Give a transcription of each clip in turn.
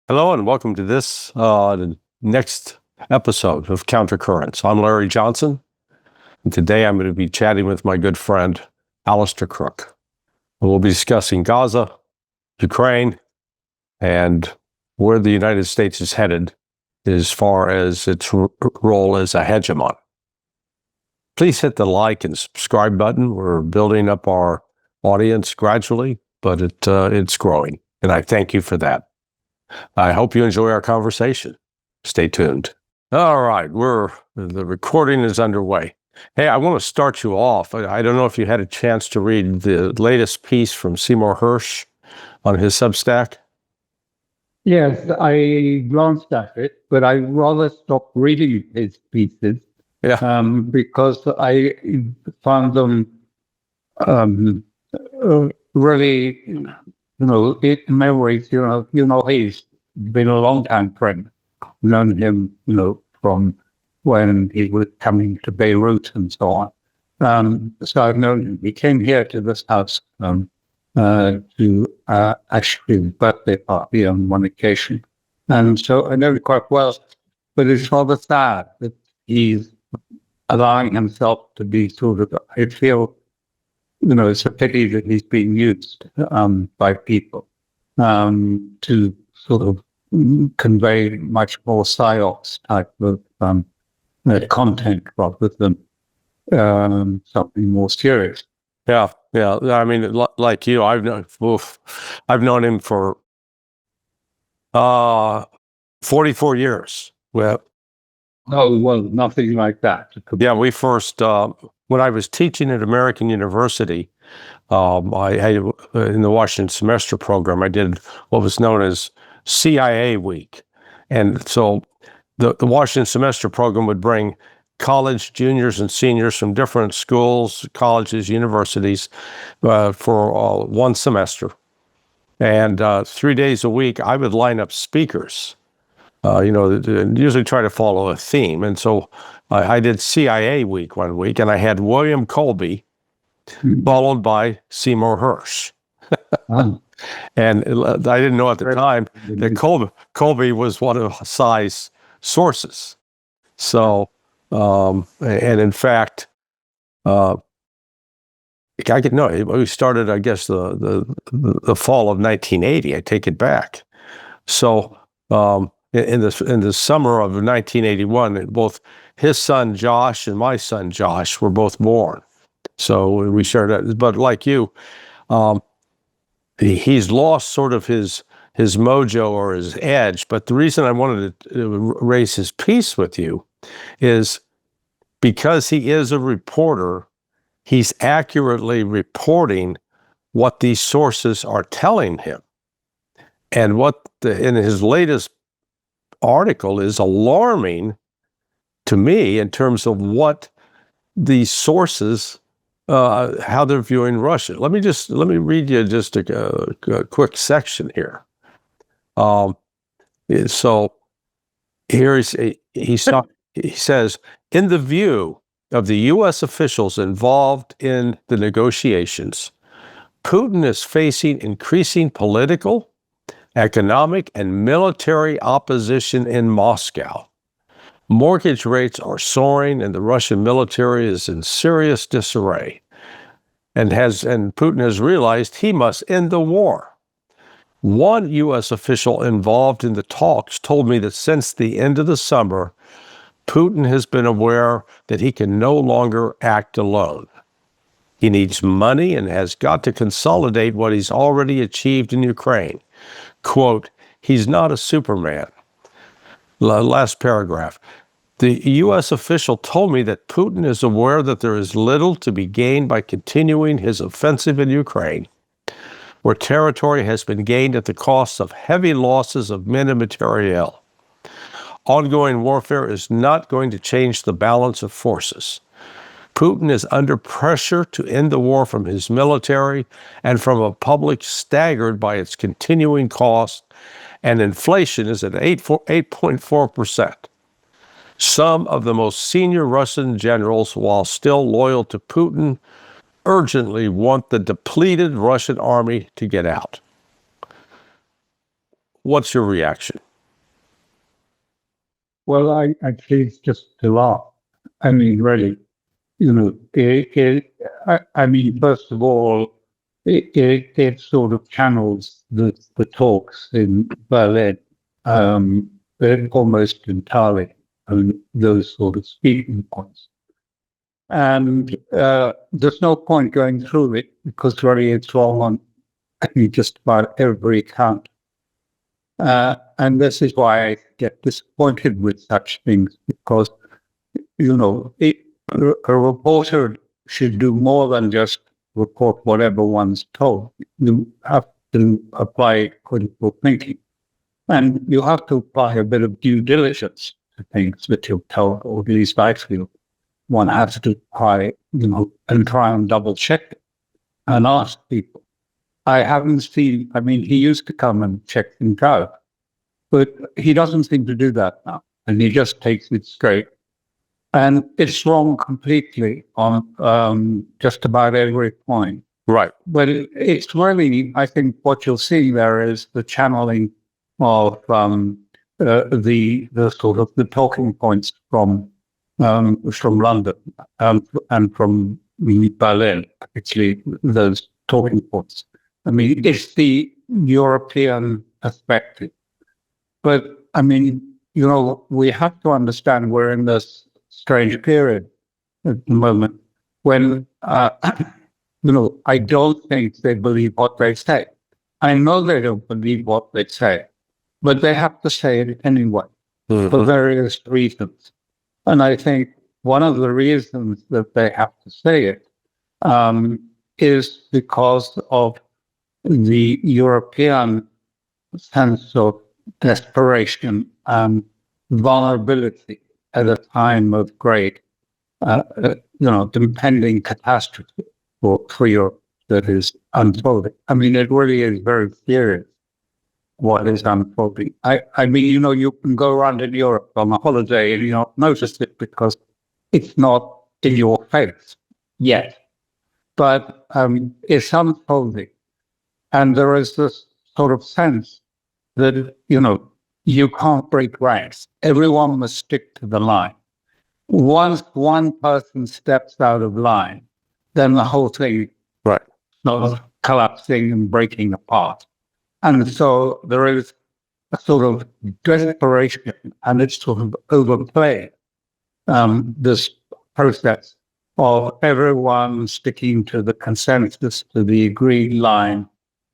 Hello and welcome to this the next episode of Countercurrents. I'm Larry Johnson, and today I'm going to be chatting with my good friend, Alastair Crooke. We'll be discussing Gaza, Ukraine, and where the United States is headed as far as its role as a hegemon. Please hit the like and subscribe button. We're building up our audience gradually, but it's growing, and I thank you for that. I hope you enjoy our conversation. Stay tuned. All right, the recording is underway. Hey, I want to start you off. I don't know if you had a chance to read the latest piece from Seymour Hersh on his Substack. Yes, I glanced at it, but I rather stopped reading his pieces because I found them really, in many ways, he's been a long-time friend. Known him, from when he was coming to Beirut and so on. So I've known him. He came here to this house to actually a birthday party on one occasion. And so I know him quite well, but it's rather sad that he's allowing himself to be sort of, I feel, it's a pity that he's being used by people to sort of convey much more PsyOps type of content rather than something more serious. Yeah. I mean, like you, I've known him for 44 years. Well, nothing like that. Yeah, we first when I was teaching at American University, in the Washington semester program, I did what was known as CIA Week. And so the Washington semester program would bring college juniors and seniors from different schools, colleges, universities for one semester. And 3 days a week, I would line up speakers, usually try to follow a theme. And so I did CIA Week one week, and I had William Colby, followed by Seymour Hersh. And I didn't know at the time that Colby was one of Psy's sources. So, and in fact, we started, I guess, the fall of 1980. I take it back. So, in the summer of 1981, both his son Josh and my son Josh were both born. So we shared that. But like you, he's lost sort of his mojo or his edge. But the reason I wanted to raise his piece with you is because he is a reporter, he's accurately reporting what these sources are telling him. And what in his latest article is alarming to me in terms of what these sources, how they're viewing Russia. Let me read you just a quick section here. So here he says, in the view of the U.S. officials involved in the negotiations, Putin is facing increasing political, economic, and military opposition in Moscow. Mortgage rates are soaring, and the Russian military is in serious disarray. And Putin has realized he must end the war. One U.S. official involved in the talks told me that since the end of the summer, Putin has been aware that he can no longer act alone. He needs money and has got to consolidate what he's already achieved in Ukraine. Quote, he's not a Superman. Last paragraph. The U.S. official told me that Putin is aware that there is little to be gained by continuing his offensive in Ukraine, where territory has been gained at the cost of heavy losses of men and materiel. Ongoing warfare is not going to change the balance of forces. Putin is under pressure to end the war from his military and from a public staggered by its continuing cost, and inflation is at 8.4%. Some of the most senior Russian generals, while still loyal to Putin, urgently want the depleted Russian army to get out. What's your reaction? Well, I choose just to laugh. I mean, really, I mean, first of all, it sort of channels the talks in Berlin, almost entirely, those sort of speaking points. And there's no point going through it because really it's wrong on just about every count. And this is why I get disappointed with such things, because, a reporter should do more than just report whatever one's told. You have to apply critical thinking. And you have to apply a bit of due diligence to things that you're told, or at least I feel one has to apply, and try and double check it and ask people. I haven't seen, I mean, he used to come and check things out, but he doesn't seem to do that now. And he just takes it straight. And it's wrong completely on just about every point. Right. But it's really, I think what you'll see there is the channeling of the sort of the talking points from London and from Berlin, actually, those talking points. I mean, it's the European perspective. But, I mean, we have to understand we're in this strange period at the moment when, I don't think they believe what they say. I know they don't believe what they say, but they have to say it anyway for various reasons. And I think one of the reasons that they have to say it is because of the European sense of desperation and vulnerability at a time of great, impending catastrophe for Europe that is unfolding. I mean, it really is very serious what is unfolding. I mean, you can go around in Europe on a holiday and you don't notice it because it's not in your face yet. But it's unfolding. And there is this sort of sense that, you can't break ranks. Everyone must stick to the line. Once one person steps out of line, then the whole thing starts collapsing and breaking apart. And so there is a sort of desperation, and it's sort of overplayed, this process of everyone sticking to the consensus, to the agreed line,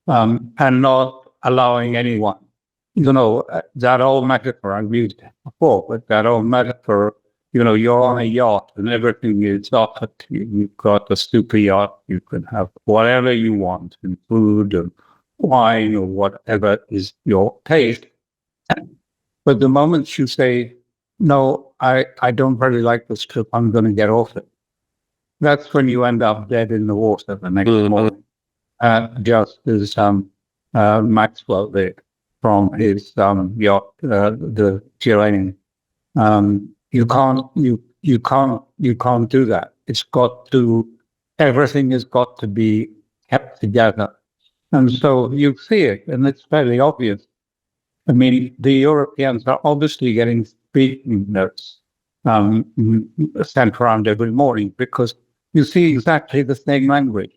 and not allowing anyone. That old metaphor, I've used it before, but that old metaphor, you're on a yacht and everything is offered to you. You've got a super yacht, you can have whatever you want, and food and wine or whatever is your taste. But the moment you say, no, I don't really like this trip, I'm going to get off it, that's when you end up dead in the water the next morning. Just as Maxwell did from his yacht, the Geranium. You can't do that. Everything has got to be kept together. And so you see it, and it's fairly obvious. I mean, the Europeans are obviously getting speaking notes sent around every morning because you see exactly the same language.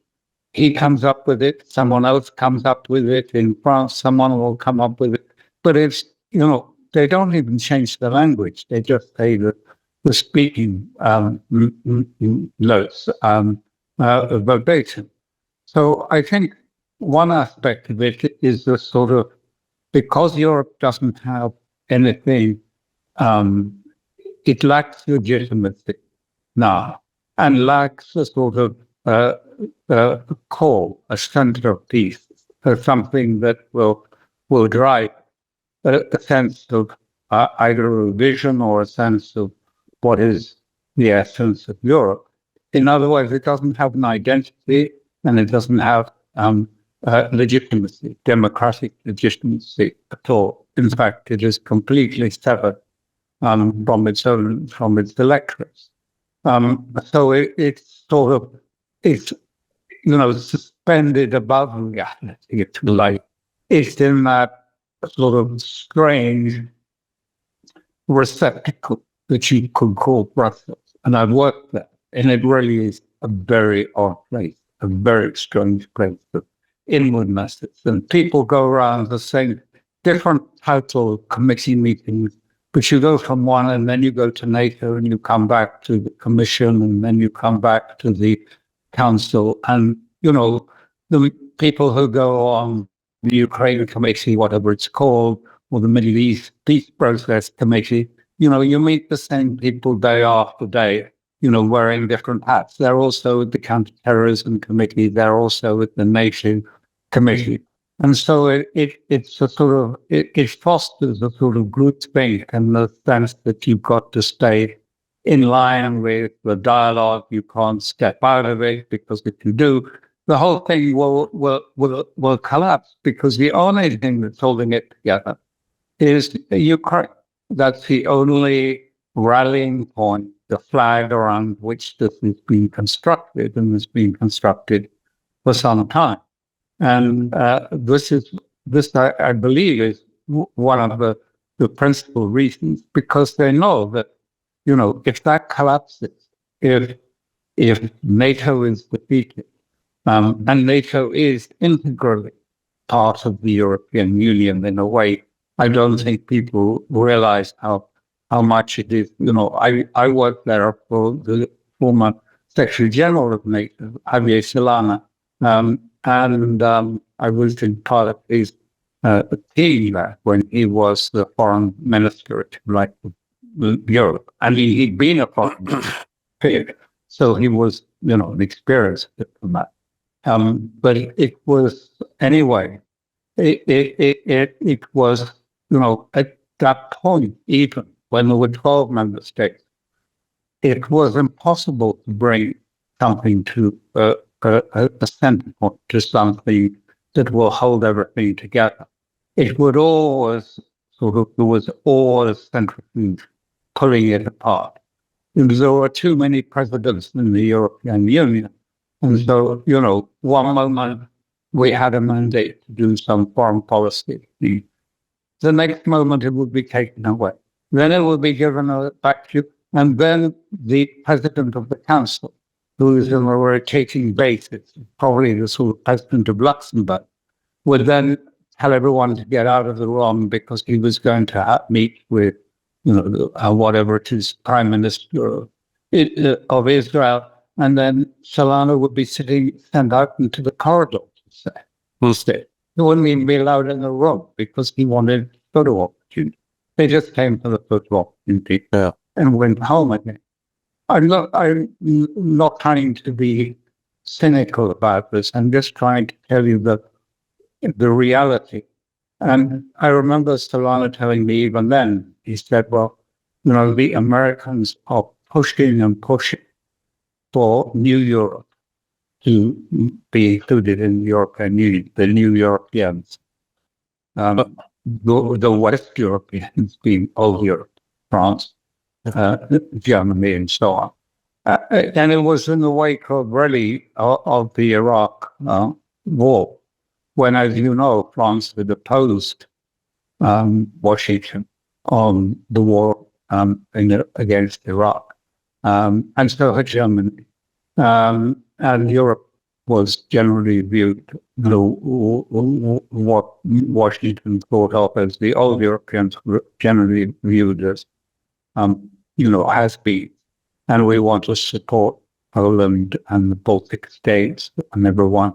He comes up with it, someone else comes up with it. In France, someone will come up with it. But it's, they don't even change the language. They just say the speaking notes verbatim. So I think one aspect of it is the sort of, because Europe doesn't have anything, it lacks legitimacy now and lacks a sort of core, a centerpiece, something that will drive a sense of either a vision or a sense of what is the essence of Europe. In other words, it doesn't have an identity and it doesn't have legitimacy, democratic legitimacy at all. In fact, it is completely severed from its electorates. So it's sort of, it's suspended above reality, if you like. It's in that sort of strange receptacle that you could call Brussels. And I've worked there, and it really is a very odd place, a very strange place of inward message. And people go around the same different title committee meetings, but you go from one and then you go to NATO and you come back to the Commission and then you come back to the Council. And, the people who go on the Ukraine Committee, whatever it's called, or the Middle East Peace Process Committee, you meet the same people day after day, wearing different hats. They're also at the Counterterrorism Committee. They're also at the NATO Committee. And so it's a sort of, it fosters a sort of groupthink in the sense that you've got to stay in line with the dialogue. You can't step out of it, because if you do, the whole thing will collapse, because the only thing that's holding it together is Ukraine. That's the only rallying point, the flag around which this is being constructed, and has been constructed for some time. And this I believe is one of the principal reasons, because they know that, if that collapses, if NATO is defeated, and NATO is integrally part of the European Union in a way I don't think people realize how much it is. I worked there for the former Secretary General of NATO, Javier Solana, and I was in part of his team there when he was the foreign minister at Europe. I mean, he'd been a foreign minister, so he was, an experienced diplomat. But it was, anyway, it was, at that point, even when there were 12 member states, it was impossible to bring something to a center point, to something that will hold everything together. It would always there was always centrifuge pulling it apart. And there were too many presidents in the European Union. And so, one moment we had a mandate to do some foreign policy. The next moment it would be taken away. Then it would be given back to you. And then the president of the council, who is on a rotating basis, probably the sort of president of Luxembourg, would then tell everyone to get out of the room because he was going to meet with, whatever it is, prime minister of Israel. And then Solana would be sent out into the corridor to say, he wouldn't even be allowed in the room because he wanted photo opportunity. They just came for the photo opportunity and went home again. I'm not trying to be cynical about this. I'm just trying to tell you the reality. And I remember Solana telling me even then, he said, well, the Americans are pushing and pushing for New Europe to be included in the European Union, the new Europeans. The West Europeans being all Europe, France, Germany, and so on. And it was in the wake of really of the Iraq war, when, as you know, France had opposed Washington on the war against Iraq, and so had Germany, and Europe was generally viewed, what Washington thought of as the old Europeans were generally viewed as, has been. And we want to support Poland and the Baltic states and everyone.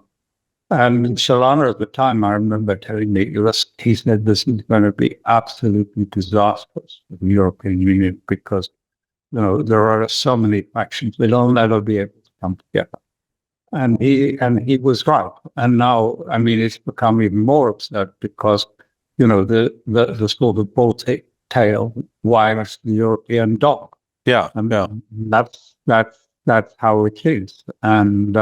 And Solana at the time, I remember telling me, he said, this is going to be absolutely disastrous for the European Union because, there are so many factions. They'll never be able to come together. And he was right. And now, it's become even more absurd because, the sort of Baltic tail wags the European dog. Yeah. That's how it is. And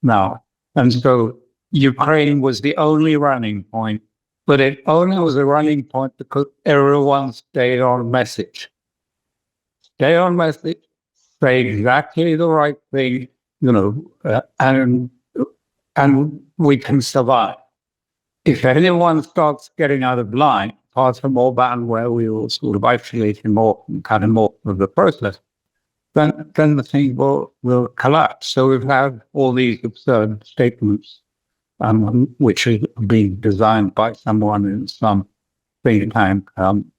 now, and so Ukraine was the only running point, but it only was a running point because everyone stayed on message. Stay on message, say exactly the right thing, and we can survive. if anyone starts getting out of line, apart from Orban, where we will sort of isolate him more, kind of more of the process, then the thing will collapse. So we've had all these absurd statements, which are being designed by someone in some think tank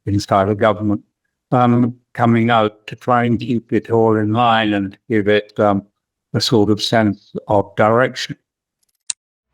inside the government, coming out to try and keep it all in line and give it a sort of sense of direction.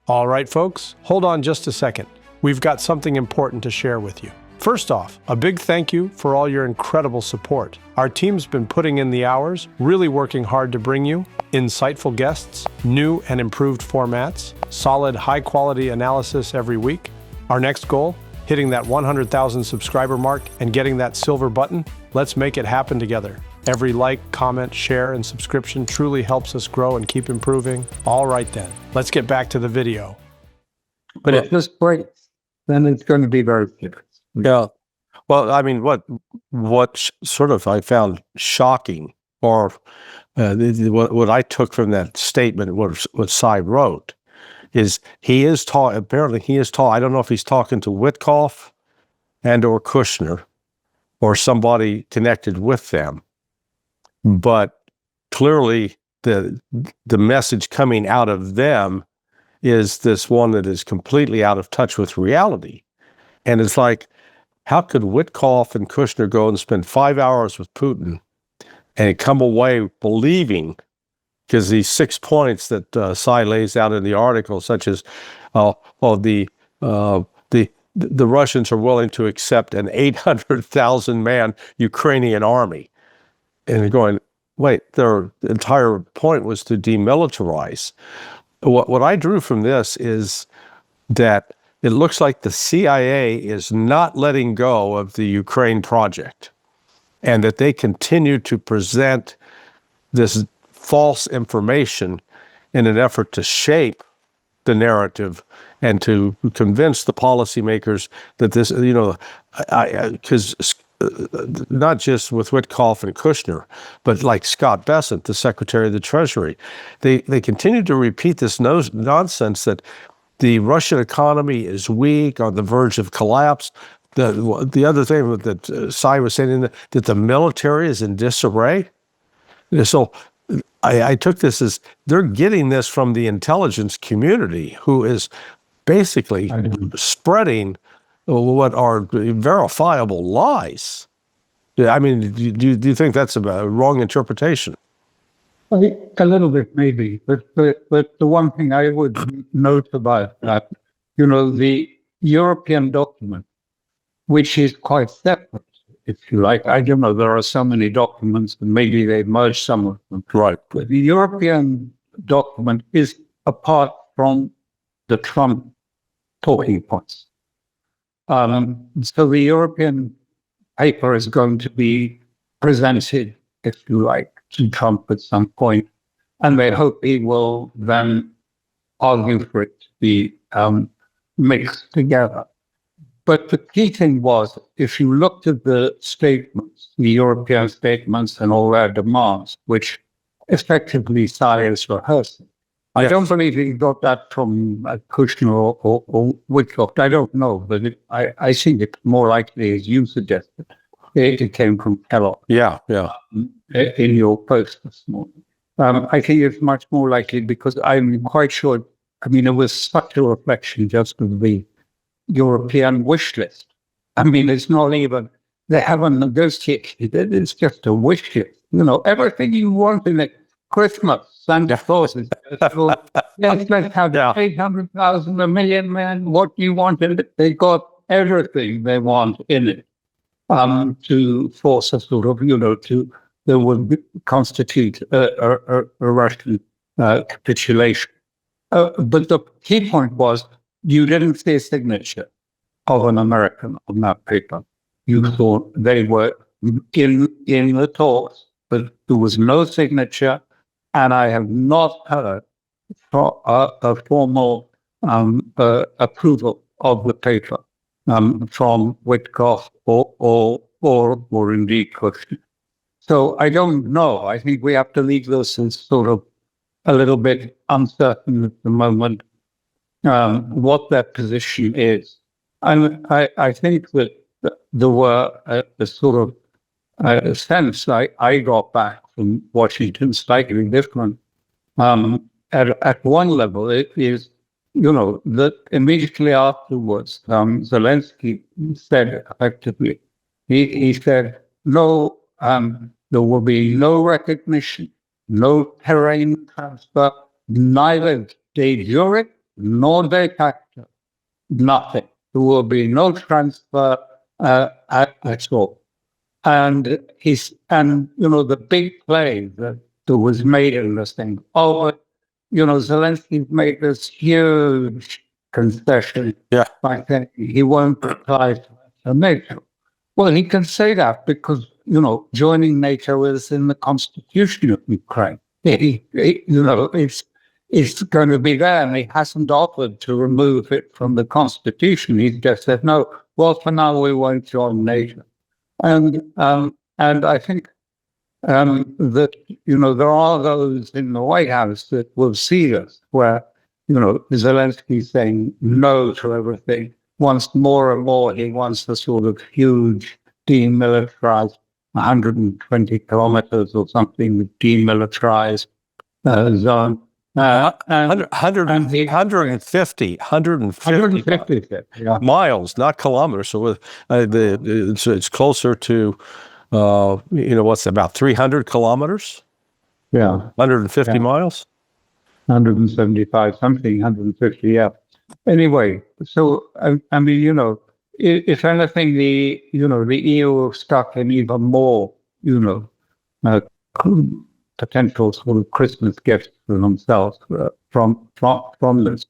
All right, folks, hold on just a second. We've got something important to share with you. First off, a big thank you for all your incredible support. Our team's been putting in the hours, really working hard to bring you insightful guests, new and improved formats, solid, high-quality analysis every week. Our next goal, hitting that 100,000 subscriber mark and getting that silver button. Let's make it happen together. Every like, comment, share, and subscription truly helps us grow and keep improving. All right then, let's get back to the video. But if this breaks, then it's going to be very serious. Yeah. Well, I mean, what sort of I found shocking, or what I took from that statement, what Psy wrote, is apparently he is I don't know if he's talking to Witkoff and or Kushner or somebody connected with them, but clearly the message coming out of them is this one that is completely out of touch with reality. And it's like, how could Witkoff and Kushner go and spend 5 hours with Putin and come away believing, because these 6 points that Psy lays out in the article, such as, the Russians are willing to accept an 800,000 man Ukrainian army, and they're going, wait, their entire point was to demilitarize. What I drew from this is that it looks like the CIA is not letting go of the Ukraine project, and that they continue to present this false information in an effort to shape the narrative and to convince the policymakers that this, because not just with Witkoff and Kushner, but like Scott Bessent, the Secretary of the Treasury, they continue to repeat this nonsense that the Russian economy is weak, on the verge of collapse. The other thing that Psy was saying, that the military is in disarray. So I took this as they're getting this from the intelligence community, who is basically spreading what are verifiable lies. I mean, do you think that's a wrong interpretation? A little bit, maybe. But the one thing I would note about that, the European document, which is quite separate, if you like. I don't know, there are so many documents, and maybe they merged some of them. Right. But the European document is apart from the Trump talking points. So the European paper is going to be presented, if you like, to Trump at some point, and they hope he will then argue for it to be mixed together. But the key thing was, if you looked at the statements, the European statements and all their demands, which effectively Psy is rehearsing, I don't believe he got that from Kushner or Witkoff. I don't know, but I think it's more likely, as you suggested, it came from Kellogg. Yeah. In your post this morning. I think it's much more likely, because I'm quite sure, it was such a reflection just of the European wish list. It's not even, they haven't negotiated it, it's just a wish list. Everything you want in it, Christmas, Santa Claus, let's have 800,000, 1 million men, what you want in it. They got everything they want in it to force a sort of, that would constitute a Russian capitulation. But the key point was, you didn't see a signature of an American on that paper. You thought they were in the talks, but there was no signature, and I have not heard a formal approval of the paper from Witkoff or indeed Kushner. So I don't know. I think we have to leave this as sort of a little bit uncertain at the moment. what their position is. And I think that there were a sort of a sense I got back from Washington slightly different. At one level, it is, that immediately afterwards, Zelensky said effectively, he said, no, there will be no recognition, no terrain transfer, neither de jure nor de facto, nothing. There will be no transfer at all. And the big play that was made in this thing. Oh, Zelensky made this huge concession by saying he won't apply to NATO. Well, he can say that because, joining NATO is in the constitution of Ukraine. It's going to be there, and he hasn't offered to remove it from the constitution. He's just said, no, well, for now, we won't join NATO. And I think that, there are those in the White House that will see us where, Zelensky saying no to everything. Wants more and more. He wants a sort of huge demilitarized 120 kilometers or something demilitarized zone. 150 miles, not kilometers. So it's closer to, what's about 300 kilometers? Yeah. 150 miles? 175 something, 150, yeah. Anyway, so, I mean, if anything, the EU stuck in even more, potential sort of Christmas gifts for themselves from this.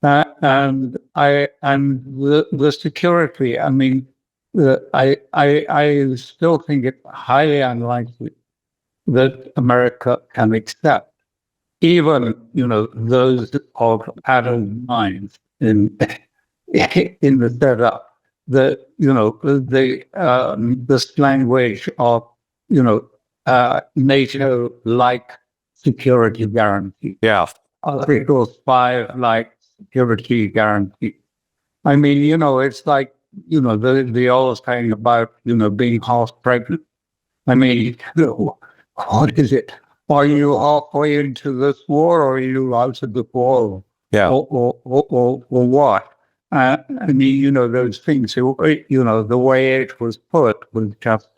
And the security, I mean, I still think it's highly unlikely that America can accept even, those of adult minds in the setup, this language of, NATO-like security guarantee. Yeah. Article 5 like security guarantee. I mean, it's like, the old saying about, being half pregnant. I mean, what is it? Are you halfway into this war, or are you out of the war? Yeah. Or what? I mean, those things, the way it was put was just,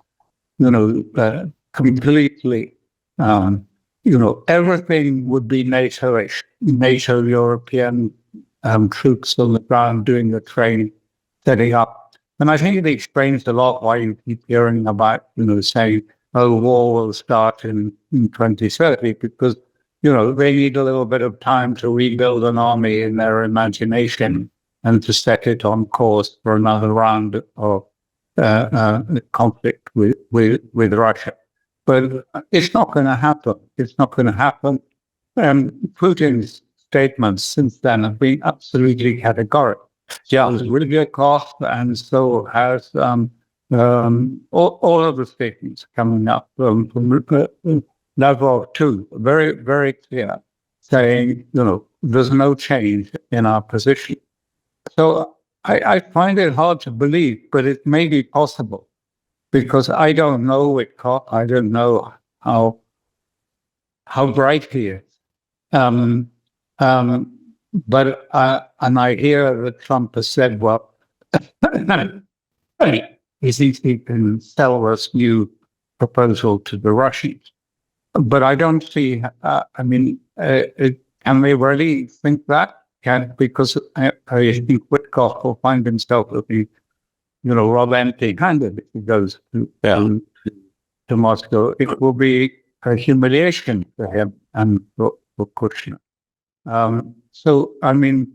completely, everything would be NATO-ish, NATO European troops on the ground doing the training, setting up. And I think it explains a lot why you keep hearing about, saying, oh, war will start in 2030, because, they need a little bit of time to rebuild an army in their imagination and to set it on course for another round of conflict with Russia. But it's not going to happen. It's not going to happen. Putin's statements since then have been absolutely categorical. Yeah. There's really a cost, and so has all of the statements coming up from Lavrov too, very, very clear, saying, there's no change in our position. So I find it hard to believe, but it may be possible, because I don't know I don't know how bright he is. But and I hear that Trump has said, well, he thinks he can sell this new proposal to the Russians. But I don't see, can they really think that? Because I think Witkoff will find himself looking, rather empty-handed if he goes to Moscow. It will be a humiliation for him and for Kushner. So, I mean,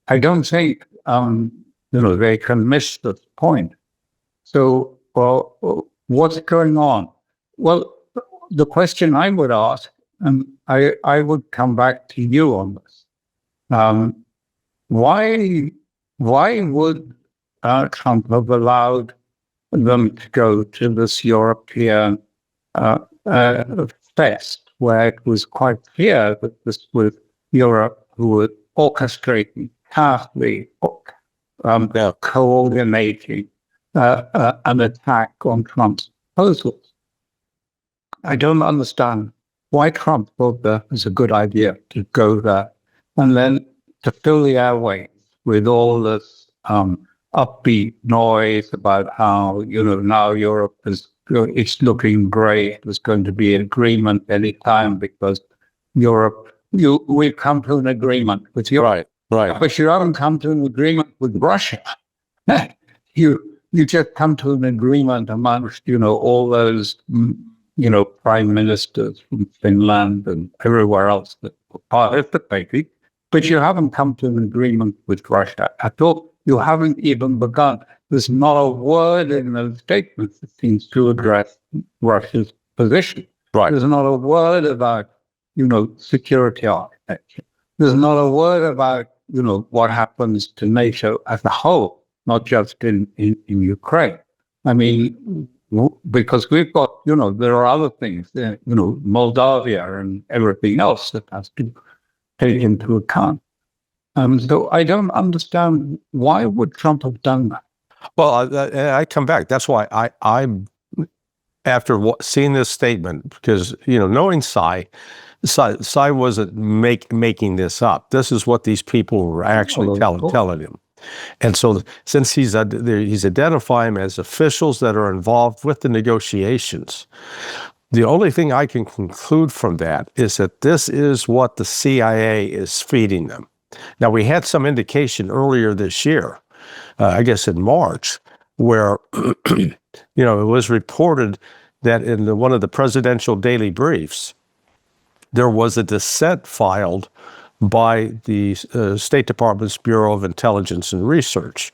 I don't think, they can miss this point. So, what's going on? Well, the question I would ask, and I would come back to you on this. Why would Trump have allowed them to go to this European fest, where it was quite clear that this was Europe who were orchestrating tasked coordinating an attack on Trump's proposals. I don't understand why Trump thought that was a good idea to go there and then to fill the airwaves with all this upbeat noise about how, now Europe it's looking great. There's going to be an agreement anytime because we've come to an agreement with Europe. Right. But you haven't come to an agreement with Russia. You just come to an agreement amongst, all those, prime ministers from Finland and everywhere else that participated. But you haven't come to an agreement with Russia at all. You haven't even begun. There's not a word in those statements that seems to address Russia's position. Right. There's not a word about, security architecture. There's not a word about, what happens to NATO as a whole, not just in Ukraine. I mean, because we've got, there are other things, Moldavia and everything else that has to take into account. So I don't understand, why would Trump have done that? Well, I come back. That's why I'm after seeing this statement, because, knowing Psy wasn't making this up. This is what these people were actually telling him. And so since he's identifying them as officials that are involved with the negotiations, the only thing I can conclude from that is that this is what the CIA is feeding them. Now, we had some indication earlier this year, I guess in March, where, it was reported that in one of the presidential daily briefs, there was a dissent filed by the State Department's Bureau of Intelligence and Research.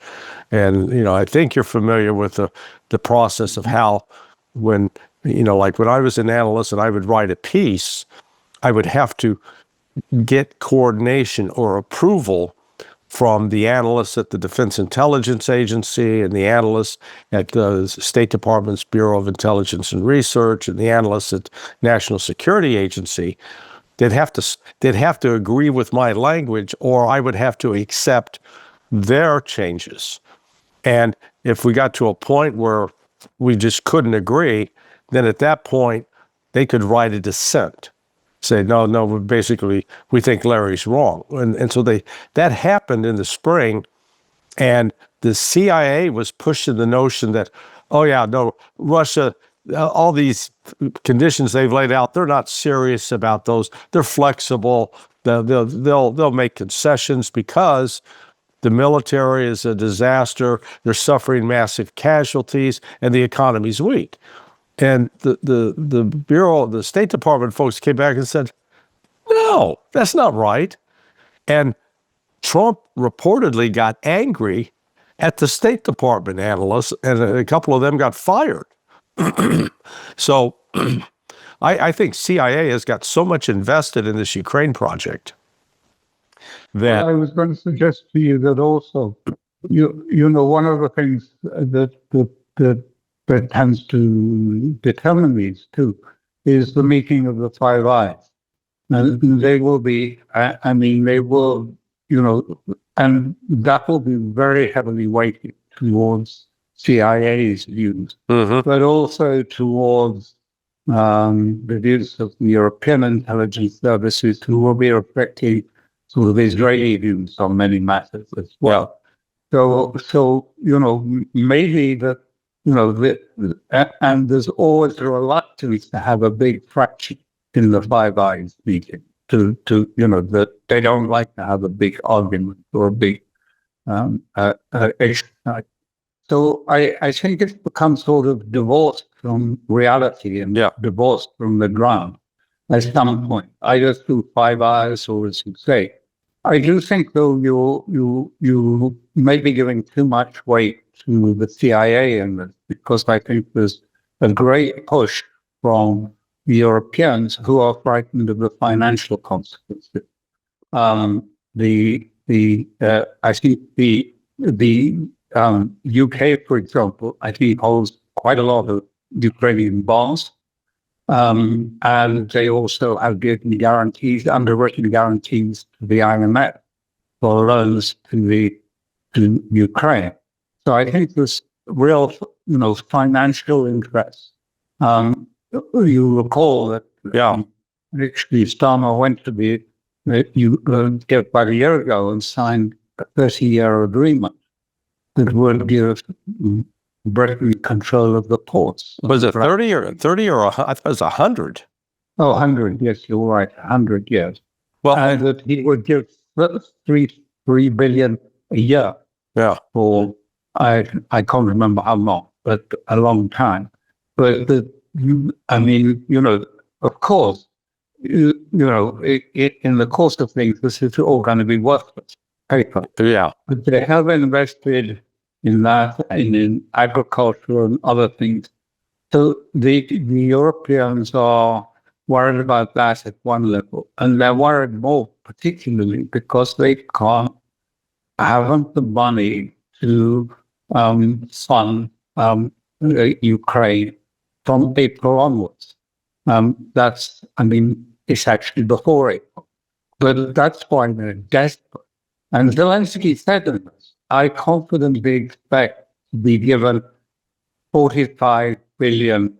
And, I think you're familiar with the process of how when, like when I was an analyst and I would write a piece, I would have to get coordination or approval from the analysts at the Defense Intelligence Agency and the analysts at the State Department's Bureau of Intelligence and Research and the analysts at National Security Agency. They'd have to agree with my language, or I would have to accept their changes. And if we got to a point where we just couldn't agree, then at that point, they could write a dissent. Say, no, basically, we think Larry's wrong. And so that happened in the spring, and the CIA was pushing the notion that, Russia, all these conditions they've laid out, they're not serious about those. They're flexible. They'll make concessions because the military is a disaster. They're suffering massive casualties, and the economy's weak. And the Bureau, the State Department folks came back and said, no, that's not right. And Trump reportedly got angry at the State Department analysts, and a couple of them got fired. So I think CIA has got so much invested in this Ukraine project that I was going to suggest to you that also, one of the things that tends to determine these two is the meeting of the Five Eyes. And they will be, they will, and that will be very heavily weighted towards CIA's views, but also towards the views of the European intelligence services, who will be reflecting sort of Israeli views on many matters as well. So maybe that, and there's always a reluctance to have a big fraction in the Five Eyes meeting, that they don't like to have a big argument or a big exercise. So I think it's become sort of divorced from reality and divorced from the ground at some point, either through Five Eyes or, as you say. I do think, though, you may be giving too much weight to the CIA in this, because I think there's a great push from the Europeans who are frightened of the financial consequences. I think the UK, for example, I think holds quite a lot of Ukrainian bonds, and they also have given guarantees, underwritten guarantees to the IMF. for loans to Ukraine. So I think there's real, financial interest. You recall that actually Starmer went to about a year ago and signed a 30-year agreement that would give Britain control of the ports. Was it 30 or I thought it was 100? Oh, 100, yes, you're right, 100 years. Well, and that he would give $3 billion a year for, I can't remember how long, but a long time. But of course, in the course of things, this is all going to be worthless paper. Yeah. But they have invested in that, and in agriculture and other things. So the Europeans are worried about that at one level, and they're worried more particularly because they haven't the money to fund Ukraine from April onwards. It's actually before April, but that's why they're desperate. And Zelensky said in this, I confidently expect to be given 45 billion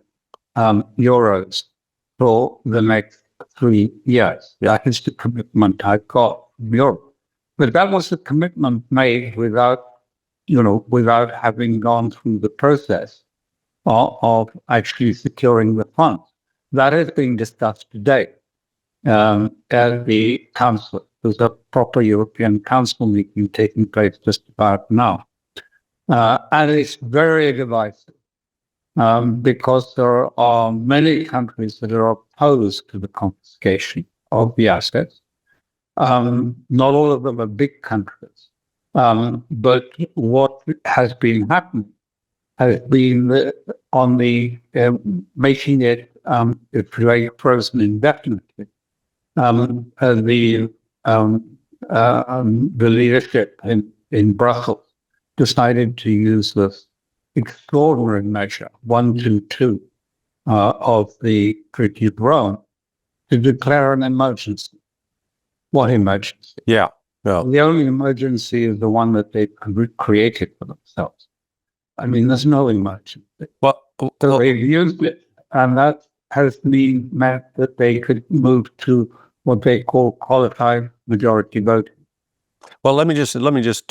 euros for the next 3 years. That is the commitment I got from Europe. But that was a commitment made without having gone through the process of actually securing the funds. That is being discussed today at the Council. There's a proper European Council meeting taking place just about now. And it's very divisive because there are many countries that are opposed to the confiscation of the assets. Not all of them are big countries. But what has been happening has been on the making it frozen indefinitely. The leadership in Brussels decided to use this extraordinary measure, 122 of the Treaty of Rome, to declare an emergency. What emergency? Yeah. No. The only emergency is the one that they created for themselves. There's no emergency. So they've used it, and that has meant that they could move to what they call qualified majority voting. Well, let me just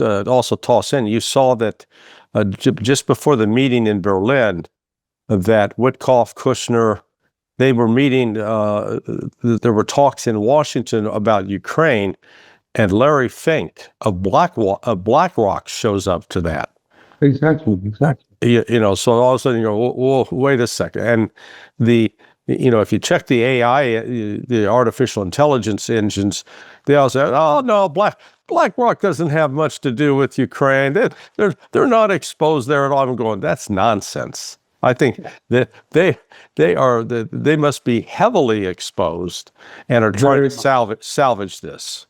also toss in. You saw that just before the meeting in Berlin, that Witkoff, Kushner, they were meeting. There were talks in Washington about Ukraine, and Larry Fink of BlackRock shows up to that. Exactly. So all of a sudden you go, whoa, wait a second. And if you check the AI, the artificial intelligence engines, they all say, oh no, BlackRock doesn't have much to do with Ukraine. They're not exposed there at all. I'm going, that's nonsense. I think that they must be heavily exposed and are trying to salvage this.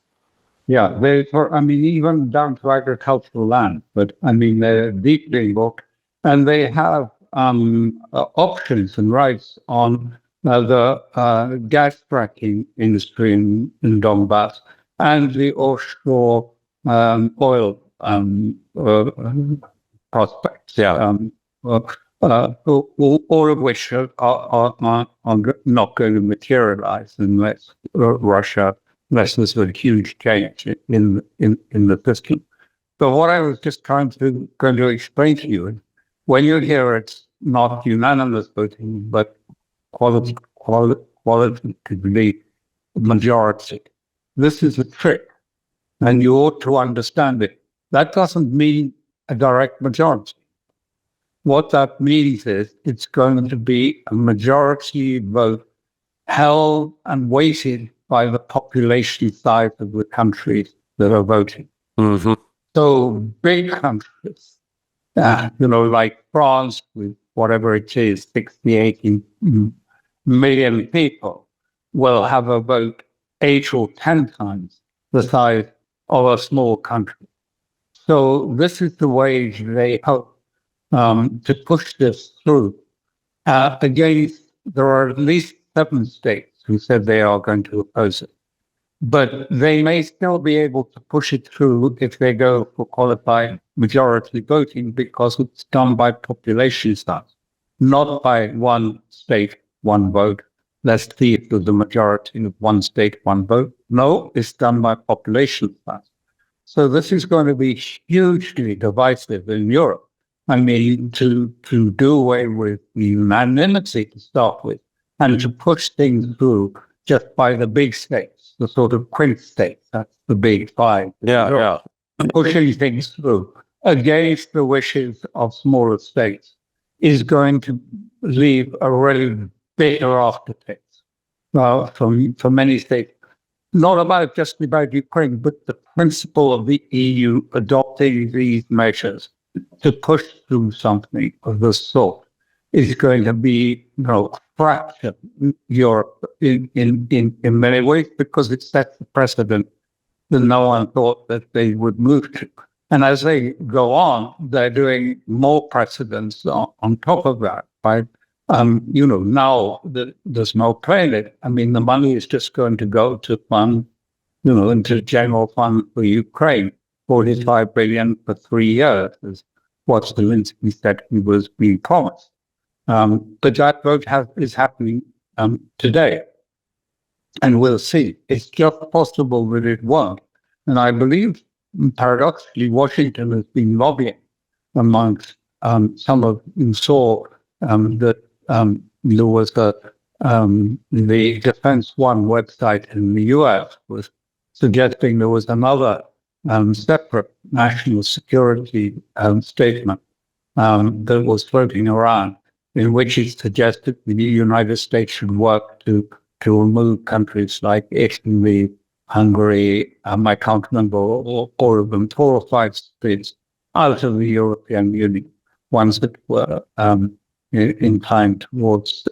Yeah, even down to agricultural land, but they're deeply involved, and they have options and rights on the gas fracking industry in Donbass and the offshore oil prospects. Yeah. All of which are not going to materialize unless there's a huge change in the system. But what I was just going to explain to you, when you hear it's not unanimous voting, but qualitatively majority, this is a trick, and you ought to understand it. That doesn't mean a direct majority. What that means is it's going to be a majority vote held and weighted by the population size of the countries that are voting. Mm-hmm. So big countries, like France with whatever it is, 60, 80 million people, will have a vote 8 or 10 times the size of a small country. So this is the way they hope to push this through. Against, there are at least 7 states who said they are going to oppose it. But they may still be able to push it through if they go for qualified majority voting, because it's done by population size, not by one state, one vote. Let's see if there's a majority of one state, one vote. No, it's done by population size. So this is going to be hugely divisive in Europe. I mean, to do away with the unanimity to start with, and to push things through just by the big states, the sort of prince states, that's the big five. Yeah. Pushing things through against the wishes of smaller states is going to leave a really bitter aftertaste for many states. Not just about Ukraine, but the principle of the EU adopting these measures to push through something of this sort is going to be, fracture Europe in many ways, because it sets the precedent that no one thought that they would move to. And as they go on, they're doing more precedents on top of that. By now that there's no playing it. I mean, the money is just going to go to fund, into general fund for Ukraine, 45 billion for 3 years is what Zelensky said he was being promised. But that vote is happening today. And we'll see. It's just possible that it won't. And I believe, paradoxically, Washington has been lobbying amongst some of you saw that there was the Defense One website in the US was suggesting there was another separate national security statement that was floating around, in which it suggested the United States should work to remove countries like Italy, Hungary, I can't remember all of them, 4 or 5 states out of the European Union, ones that were inclined towards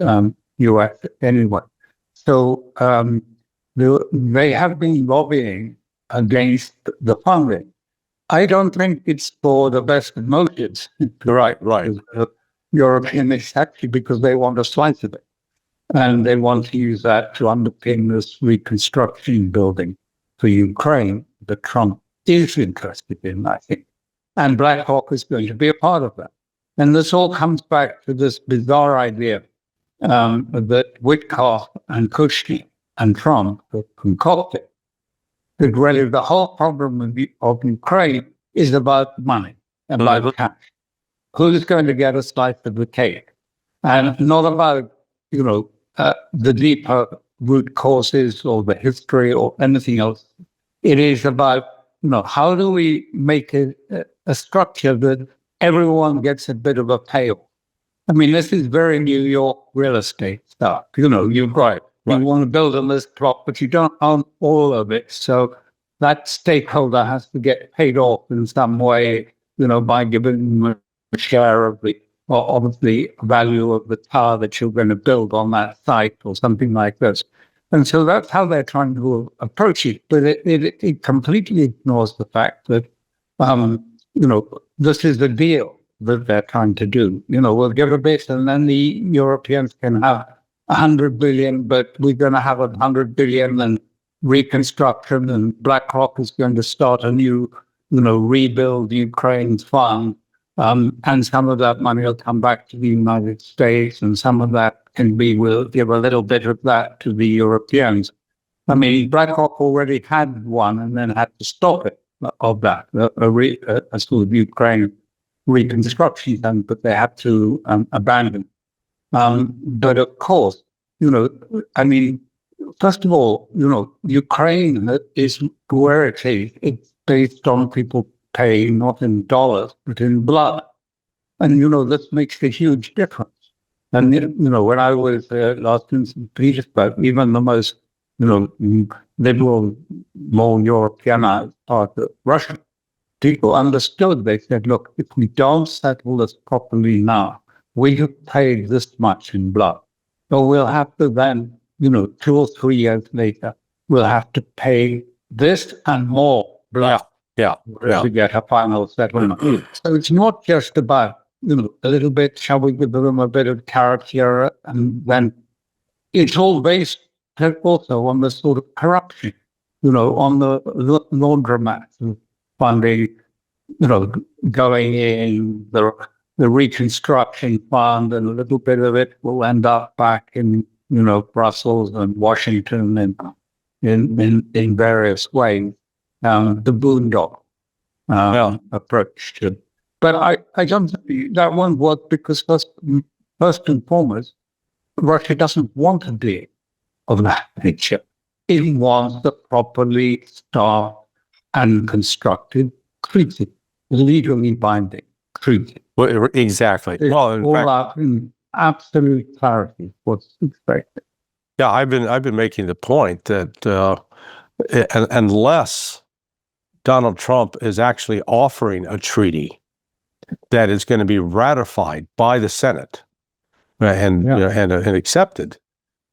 US anyway. So they have been lobbying against the funding. I don't think it's for the best of motives. Right. European is actually because they want a slice of it. And they want to use that to underpin this reconstruction building for Ukraine that Trump is interested in, I think. And BlackRock is going to be a part of that. And this all comes back to this bizarre idea that Witkoff and Kushner and Trump have concocted. That really the whole problem of Ukraine is about money, about cash. Who's going to get a slice of the cake? And not about, the deeper root causes or the history or anything else. It is about, how do we make a structure that everyone gets a bit of a payoff? I mean, this is very New York real estate stuff. You're right. You want to build on this plot, but you don't own all of it. So that stakeholder has to get paid off in some way, by giving them a share of the value of the tower that you're going to build on that site or something like this. And so that's how they're trying to approach it. But it completely ignores the fact that, this is the deal that they're trying to do. We'll give a bit and then the Europeans can have 100 billion, but we're going to have 100 billion and reconstruction, and BlackRock is going to start a new, rebuild Ukraine's fund. And some of that money will come back to the United States, and some of that we'll give a little bit of that to the Europeans. I mean, BlackRock already had one and then had to stop it of that, a sort of Ukraine reconstruction fund, but they had to abandon. But of course, first of all, Ukraine is where it is. It's based on people paying not in dollars, but in blood. And, this makes a huge difference. And, when I was last in St. Petersburg, even the most, liberal, more Europeanized part of Russia, people understood. They said, look, if we don't settle this properly now, we have paid this much in blood. So we'll have to then, 2 or 3 years later, we'll have to pay this and more blood. Yeah. To get a final settlement. So it's not just about, a little bit, shall we give them a bit of carrot here? And then it's all based also on the sort of corruption on the laundromat funding, going in the reconstruction fund, and a little bit of it will end up back in, Brussels and Washington and in various ways. The boondoggle approach to it. But I don't think that won't work because first and foremost, Russia doesn't want a deal of that nature. It wants a properly staffed and constructed treaty, legally binding treaty. Well, exactly. Well, in fact, out in absolute clarity what's expected. yeah, I've been making the point that unless Donald Trump is actually offering a treaty that is going to be ratified by the Senate and accepted,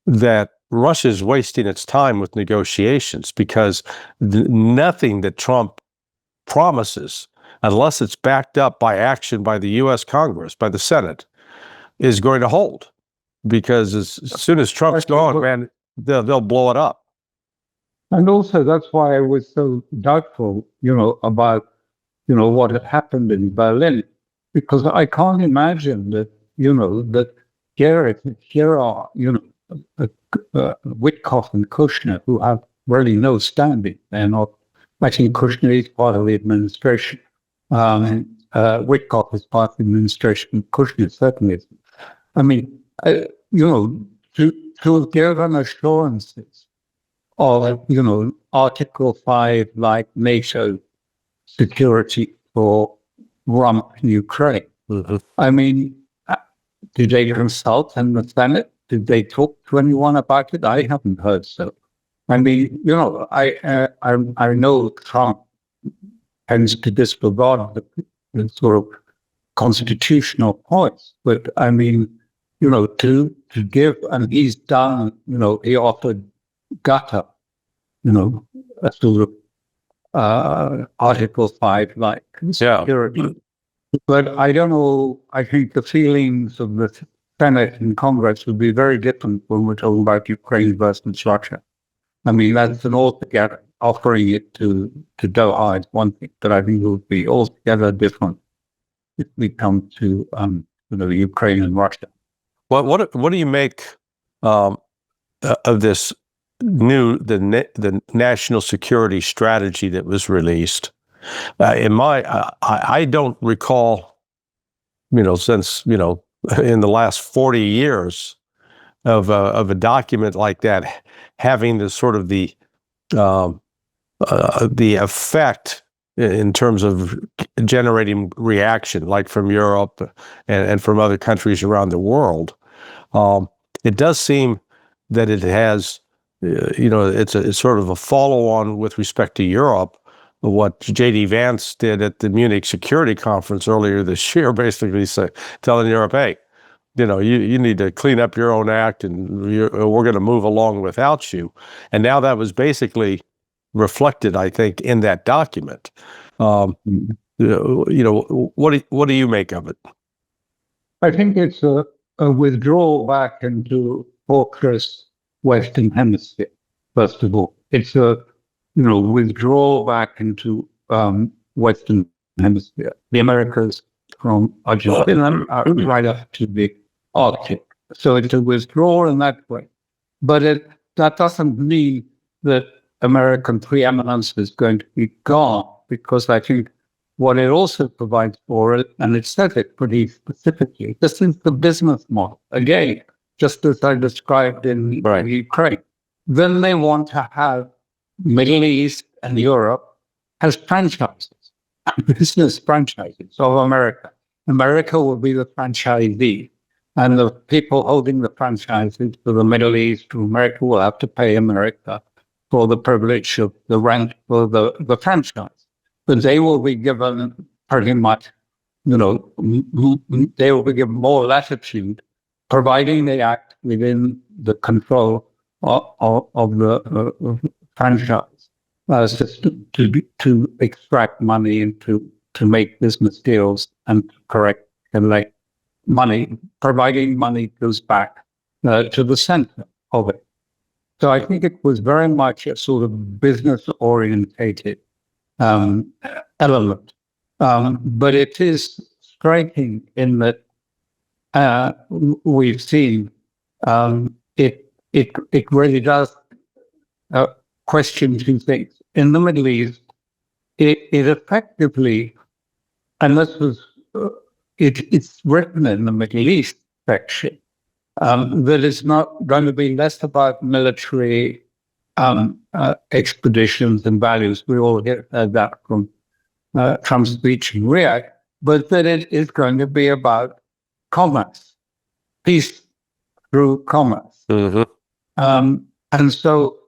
that Russia is wasting its time with negotiations, because nothing that Trump promises, unless it's backed up by action by the U.S. Congress, by the Senate, is going to hold. Because as soon as Trump's gone, man, they'll blow it up. And also, that's why I was so doubtful, about, what had happened in Berlin, because I can't imagine that, that here are, Witkoff and Kushner, who have really no standing. They're not. I think Kushner is part of the administration. Witkoff is part of the administration. Kushner certainly isn't. I mean, to give them assurances of, Article 5, like NATO security for Rump in Ukraine. Mm-hmm. I mean, did they consult in the Senate? Did they talk to anyone about it? I haven't heard so. I mean, I know Trump tends to disregard the sort of constitutional points, but I mean, to give, and he's done, he offered Qatar, a sort of Article 5 like security. But I don't know, I think the feelings of the Senate and Congress would be very different when we're talking about Ukraine versus Russia. I mean, that's an altogether, offering it to Doha is one thing, but I think it would be altogether different if we come to, Ukraine and Russia. What do you make of this the national security strategy that was released? I don't recall, since in the last 40 years of a document like that having the sort of the effect in terms of generating reaction, like from Europe and from other countries around the world. It does seem that it has, it's sort of a follow-on with respect to Europe, what J.D. Vance did at the Munich Security Conference earlier this year, basically telling Europe, hey, you need to clean up your own act, and we're going to move along without you. And now that was basically reflected, I think, in that document. What do you make of it? I think it's a withdrawal back into fortress Western Hemisphere. First of all, it's a withdrawal back into Western Hemisphere. The Americas from Argentina right up to the Arctic. So it's a withdrawal in that way. But that doesn't mean that American preeminence is going to be gone, because I think what it also provides for it, and it says it pretty specifically, this is the business model. Again, just as I described in Ukraine. Then they want to have Middle East and Europe as franchises, business franchises of America. America will be the franchisee, and the people holding the franchises for the Middle East to America will have to pay America for the privilege of the rent for the franchise. But they will be given pretty much, they will be given more latitude, providing they act within the control of the franchise system to extract money and to make business deals and collect money, providing money goes back to the center of it. So I think it was very much a sort of business-orientated element. But it is striking in that we've seen it really does question two things. In the Middle East, it effectively, and this was, it's written in the Middle East section, that it's not going to be less about military expeditions and values. We all heard that from Trump's speech in Riyadh, but that it is going to be about commerce, peace through commerce. Mm-hmm. And so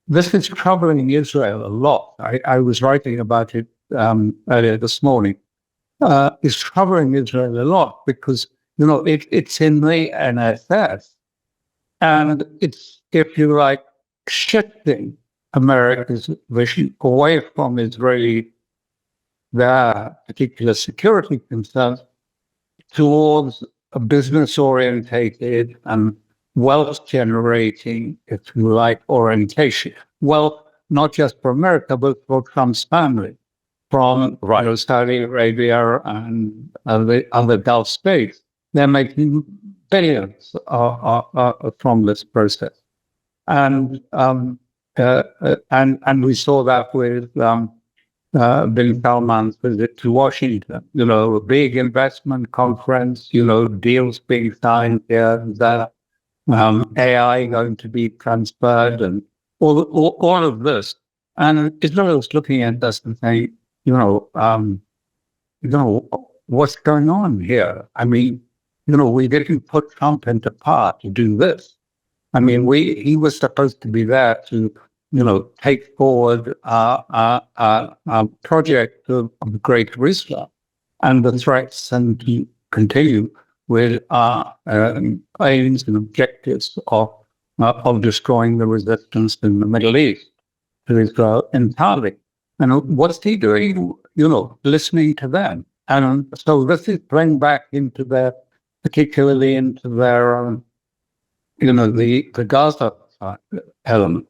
this is troubling Israel a lot. I was writing about it earlier this morning. It's troubling Israel a lot because, it's in the NSS. And it's, if you like, shifting America's vision away from their particular security concerns towards a business-orientated and wealth-generating, if you like, orientation. Well, not just for America, but for Trump's family, from Saudi Arabia and the other Gulf states. They're making billions from this process, and we saw that with Bin Salman's visit to Washington. A big investment conference. Deals being signed here and there. AI going to be transferred, and all of this. And Israel's looking at this and saying, what's going on here? I mean, we didn't put Trump into power to do this. I mean, he was supposed to be there to, take forward a project of the Great Reset and the threats, and to continue with our aims and objectives of destroying the resistance in the Middle East to Israel entirely. And what's he doing? Listening to them. And so this is playing back into particularly into their, the Gaza element,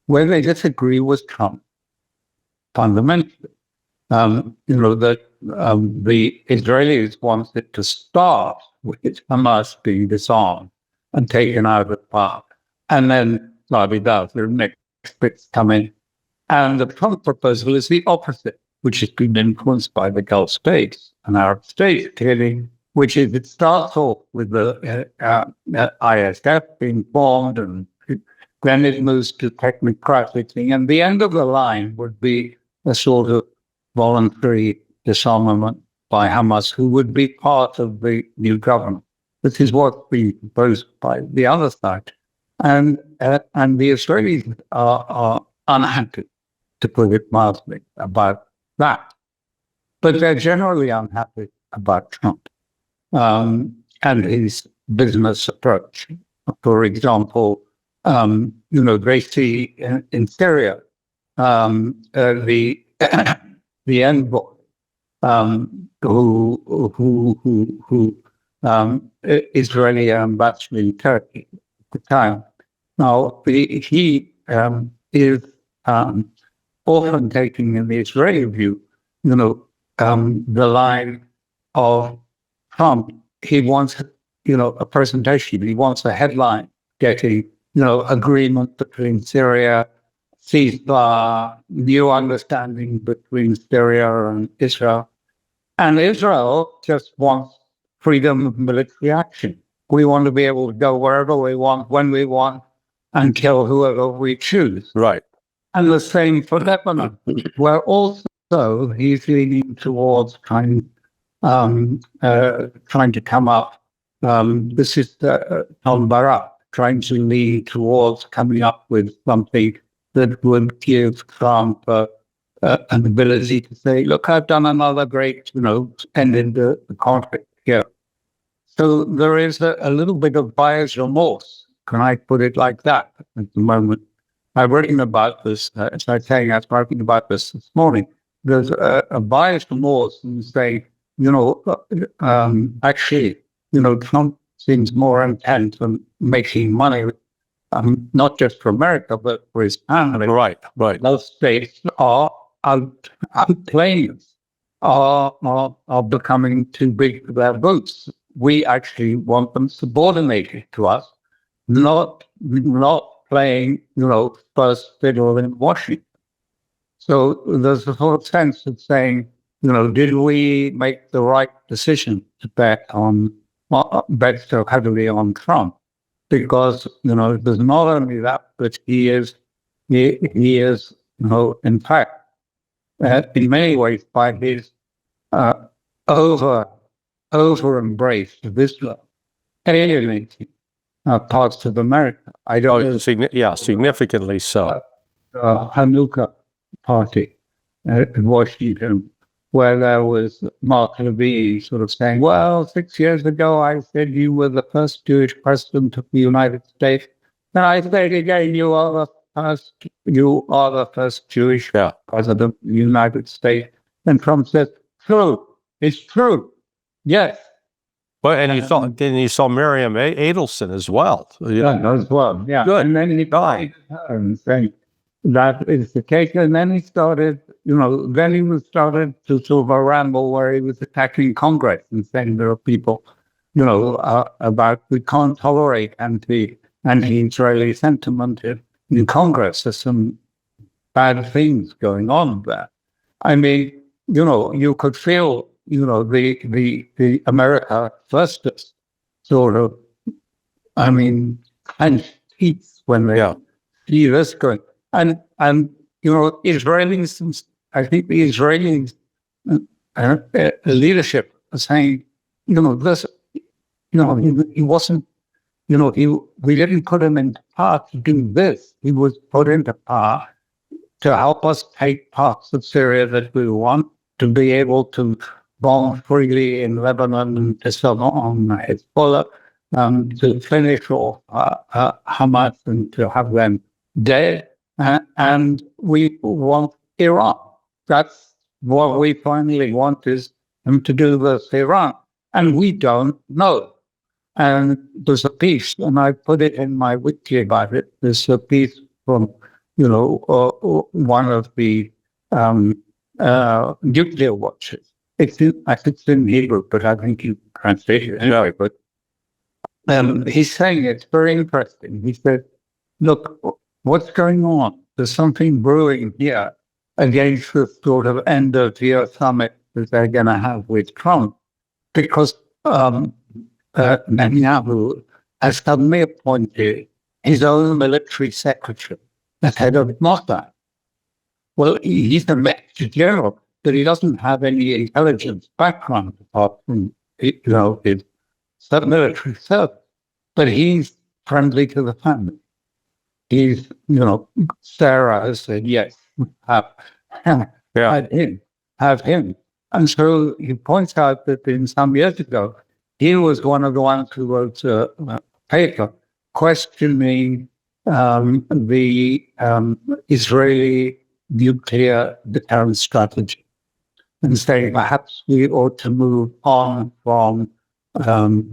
where they disagree with Trump fundamentally. That the Israelis want it to start with Hamas being disarmed and taken out of power. And then, the next bits come in. And the Trump proposal is the opposite, which has been influenced by the Gulf states and Arab states, clearly, which is it starts off with the ISF being formed, and then it moves to technocratic thing. And the end of the line would be a sort of voluntary disarmament by Hamas, who would be part of the new government. This is what's being proposed by the other side. And the Israelis are unhappy, to put it mildly, about that. But they're generally unhappy about Trump and his business approach. For example, they see in Syria the envoy who Israeli ambassador in Turkey at the time. Now, he is often taking, in the Israeli view, the line of Trump. He wants, a presentation. He wants a headline getting, agreement between Syria, ceasefire, new understanding between Syria and Israel. And Israel just wants freedom of military action. We want to be able to go wherever we want, when we want, and kill whoever we choose. Right. And the same for Lebanon, where also he's leaning towards trying to come up. This is Tom Barak trying to lean towards coming up with something that would give Trump an ability to say, "Look, I've done another great, ending the conflict here." So there is a little bit of buyer's remorse. Can I put it like that at the moment? I've written about this, as I was saying, I was writing about this morning. There's a buyer's remorse in saying, actually, Trump seems more intent on making money not just for America, but for his family. Right. Those states are outplaying us, are becoming too big for their votes. We actually want them subordinated to us, not playing, first fiddle in Washington. So there's a sort of sense of saying, did we make the right decision to bet so heavily on Trump? Because, there's not only that, but he is, in fact, in many ways, by his over embrace of Islam, alienating parts of America. I don't know. Significantly so. Hanukkah party in Washington, where there was Mark Levine sort of saying, well, 6 years ago, I said you were the first Jewish president of the United States. And I said again, you are the first Jewish president of the United States. And Trump says, true. It's true. Yes. Well, and you saw Miriam Adelson as well. As well. Yeah. Good. And then he died and saying that is the case. And then he started, started to sort of a ramble where he was attacking Congress and saying there are people, about we can't tolerate anti-Israeli sentiment in Congress. There's some bad things going on there. I mean, you could feel, the America first sort of, and teeth when they see this going. And Israelis, I think the Israeli leadership is saying, this, he wasn't, we didn't put him in power to do this. He was put into power to help us take parts of Syria that we want, to be able to bomb freely in Lebanon, to sell on Hezbollah, to finish off Hamas and to have them dead. And we want Iran. That's what we finally want, is him to do with Iran. And we don't know. And there's a piece, and I put it in my wiki about it. There's a piece from, one of the nuclear watchers. It's in Hebrew, but I think you translate it anyway. But he's saying it's very interesting. He said, look, what's going on? There's something brewing here against the sort of end of year summit that they're going to have with Trump, because Netanyahu has suddenly appointed his own military secretary as head of Mossad. Well, he's a major general, but he doesn't have any intelligence background apart from, his military service. But he's friendly to the family. He's, Sarah has said, yes, have him. And so he points out that some years ago, he was one of the ones who wrote a paper questioning the Israeli nuclear deterrence strategy and saying perhaps we ought to move on from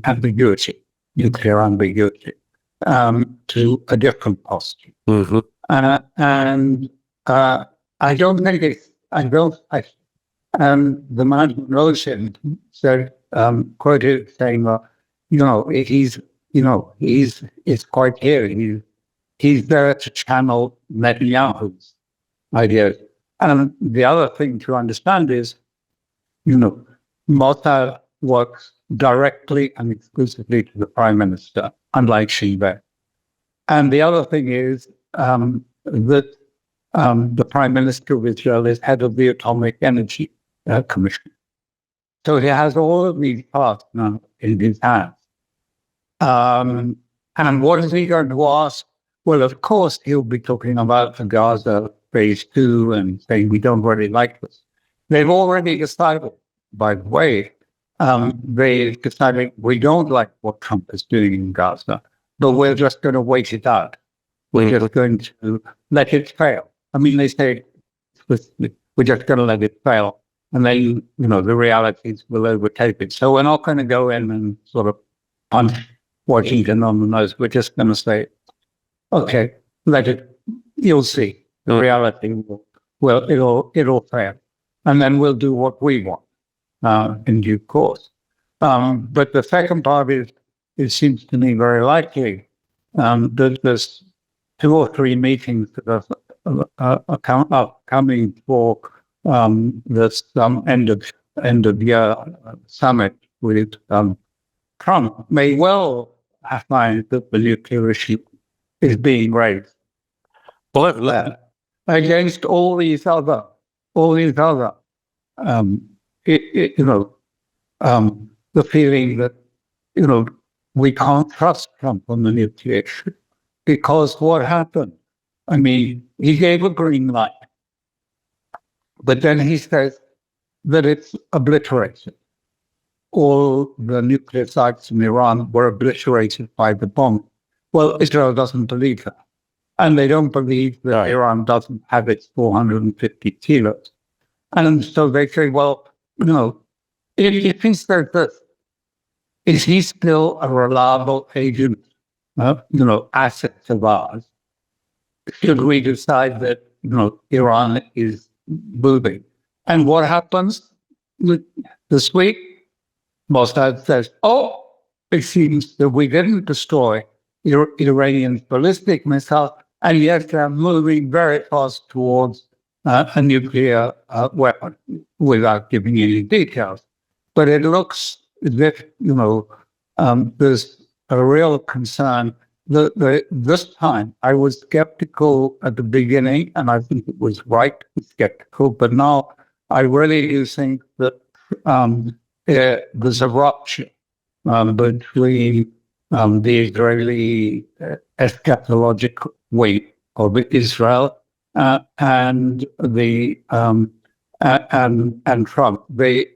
ambiguity, nuclear ambiguity, to a different posture. Mm-hmm. And I don't think it's, the man who knows him said, quoted saying, he's quite here. He's there to channel Netanyahu's ideas. And the other thing to understand is, Mossad works directly and exclusively to the prime minister, unlike Shiva. And the other thing is that the prime minister of Israel is head of the Atomic Energy Commission. So he has all of these parts now in his hands. And what is he going to ask? Well, of course, he'll be talking about the Gaza phase 2 and saying we don't really like this. They've already decided, by the way, they've decided we don't like what Trump is doing in Gaza, but we're just going to wait it out. We're just going to let it fail. I mean, they say explicitly, we're just going to let it fail. And then, the realities will overtake it. So we're not going to go in and sort of punch Washington on the nose. We're just going to say, okay, you'll see. The reality it'll fail. And then we'll do what we want in due course. But the second part is, it seems to me very likely that there's 2 or 3 meetings that are coming for this end of year summit with Trump may well find that the nuclear issue is being raised against all these other, the feeling that, we can't trust Trump on the nuclear issue. Because what happened? I mean, he gave a green light, but then he says that it's obliterated. All the nuclear sites in Iran were obliterated by the bomb. Well, Israel doesn't believe that. And they don't believe that Iran doesn't have its 450 kilos. And so they say, well, if he says this, is he still a reliable agent, asset of ours? Should we decide that, Iran is moving? And what happens this week? Mossad says, it seems that we didn't destroy Iranian ballistic missiles, and yet they're moving very fast towards a nuclear weapon, without giving any details. But it looks as if, there's a real concern. This time, I was skeptical at the beginning, and I think it was right to be skeptical, but now I really do think that there's a rupture between the Israeli eschatological wing of Israel and the and Trump. They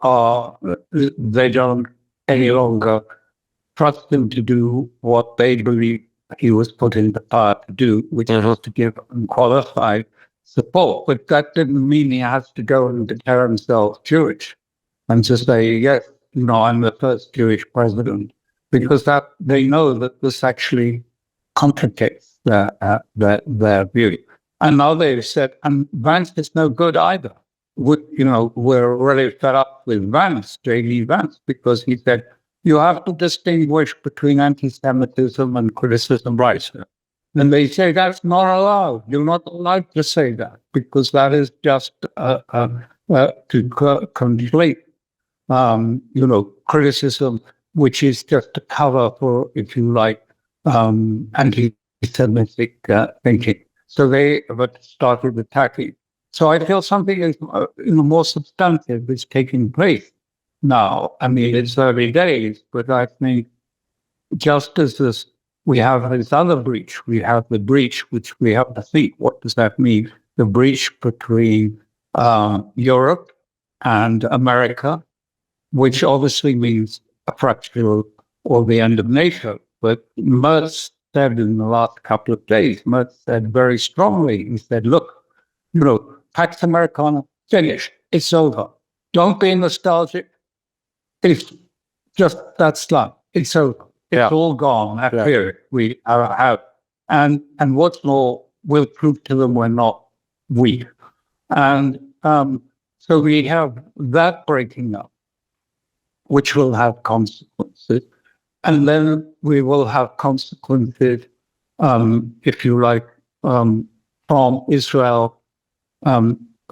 don't any longer trust him to do what they believe he was put in the power to do, which is to give unqualified support. But that didn't mean he has to go and declare himself Jewish and to say, yes, I'm the first Jewish president, because that they know that this actually complicates their view. And now they've said, and Vance is no good either. We're really fed up with Vance, J.D. Vance, because he said, you have to distinguish between anti-Semitism and criticism rights. And they say that's not allowed. You're not allowed to say that, because that is just to conflate, criticism, which is just a cover for, if you like, anti-Semitic thinking. So they have started attacking. So I feel something is more substantive is taking place now. I mean, it's early days, but I think just as we have this other breach, we have the breach which we have to think, what does that mean? The breach between Europe and America, which obviously means a fracture or the end of NATO. But Merz said in the last couple of days, Merz said very strongly, he said, look, Pax Americana, finished. It's over. Don't be nostalgic. It's just that slump. It's over. It's all gone. That period we have. And what's more, we'll prove to them we're not weak. And so we have that breaking up, which will have consequences. And then we will have consequences, if you like, from Israel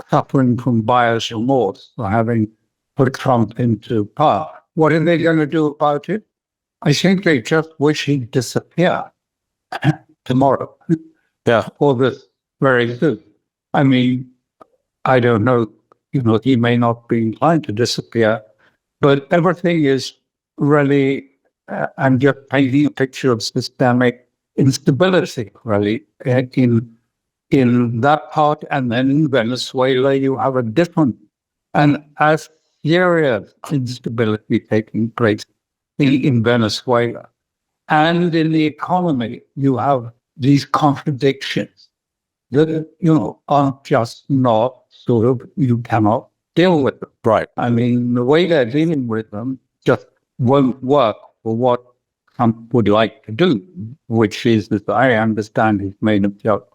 suffering from buyer's remorse for having put Trump into power. What are they going to do about it? I think they just wish he'd disappear tomorrow. Or this very soon. I mean, I don't know, he may not be inclined to disappear, but everything is really, I'm just painting a picture of systemic instability, really, in that part. And then in Venezuela, you have a different and as serious instability taking place in Venezuela. And in the economy, you have these contradictions that, are just not you cannot deal with them. Right. I mean, the way they're dealing with them just won't work for what Trump would like to do, which is, as I understand his main objective,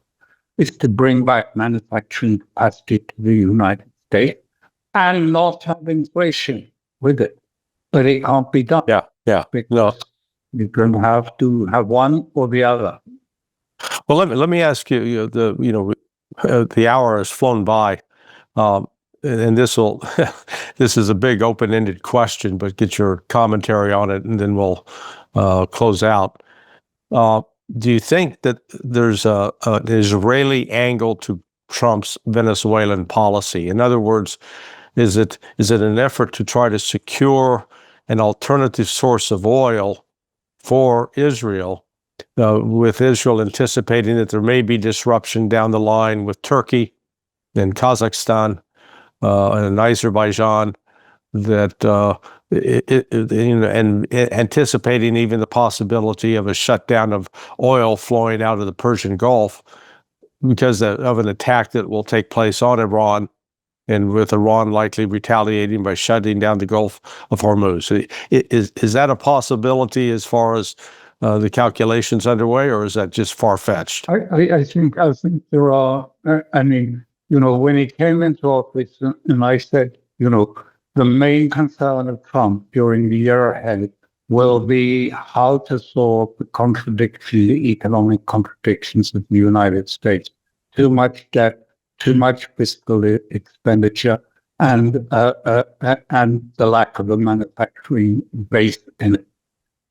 is to bring back manufacturing capacity to the United States and not have inflation with it. But it can't be done. Yeah. Because you're going to have one or the other. Well, let me ask you. The hour has flown by, and this is a big open-ended question, but get your commentary on it, and then we'll close out. Do you think that there's an Israeli angle to Trump's Venezuelan policy? In other words, is it an effort to try to secure an alternative source of oil for Israel, with Israel anticipating that there may be disruption down the line with Turkey and Kazakhstan and Azerbaijan, that and anticipating even the possibility of a shutdown of oil flowing out of the Persian Gulf because of an attack that will take place on Iran, and with Iran likely retaliating by shutting down the Gulf of Hormuz. Is that a possibility as far as the calculations underway, or is that just far-fetched? I think there are. I mean, when he came into office, and I said, the main concern of Trump during the year ahead will be how to solve the economic contradictions of the United States. Too much debt, too much fiscal expenditure, and the lack of a manufacturing base in it.